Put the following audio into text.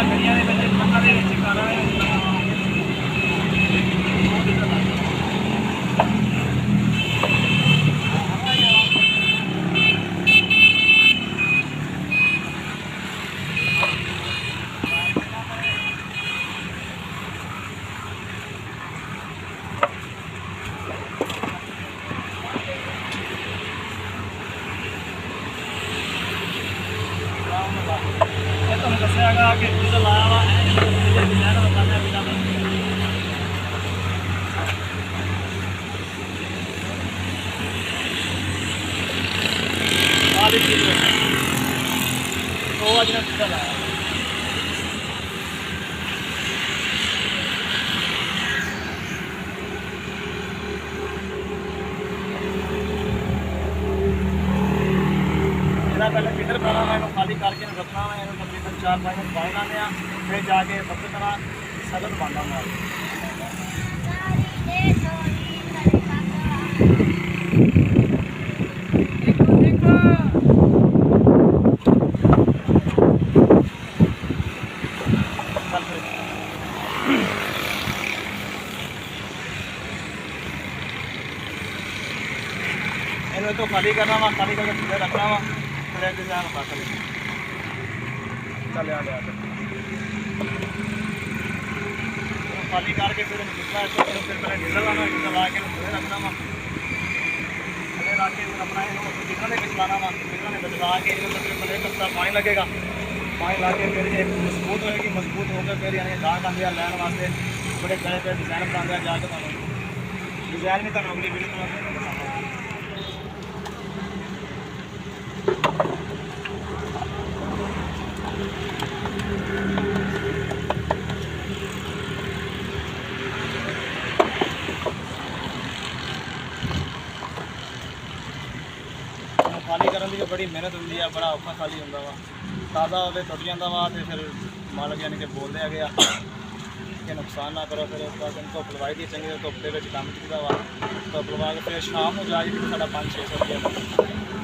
ਗਲੀਆਂ ਦੇ ਵਿੱਚ ਪੱਕਾ ਦੇ ਵਿੱਚ ਕਰ ਰਹੇ ਤੁਹਾਨੂੰ ਦੱਸਿਆਗਾ ਕਿ ਦੁੱਧ ਲਾਇਆ ਵਾ ਡਿਜ਼ਾਈਨ ਬਤਾਉਂਦਾ ਬਿਨਾ ਆ ਦੇ ਚੀਜ਼ ਉਹ ਅੱਜ ਨਾ ਦੁੱਧ ਲਾਇਆ पहले फिल्टर पाना मैं खाली करके रखना मैं तकरीबन 4-5 मिनट पानी लाने फिर जाके पक्की तरह सगत बांधा मैं इन्हें तो खाली करना वा खाली करके फिर रखना वा डिजाइन चले खाली करके फिर निकला फिर पहले डीजल लाना डीजल ला के फिर रखना वा फिर रख के फिर अपना डीजल में लाना वा डीजल में ला के पहले कच्चा पानी लगेगा पानी ला के फिर ये मजबूत होएगी मजबूत होकर फिर यानी गाहक आते हैं लैन वास्ते बड़े बड़े पे डिजाइन बनाते हैं जाके डिजाइन में तो अगली वीडियो में खाली करने की बड़ी मेहनत होंगी है बड़ा औखा खाली होंगे वा ताज़ा होवे टुट जाता वा तो फिर मालक यानी कि बोलते हैं कि नुकसान ना करो फिर उस बाद धुप लवाई दी चंगी धुप के काम किया वा धुप लवा के फिर शाम को जाके भी साढ़ा 500-600 रुपया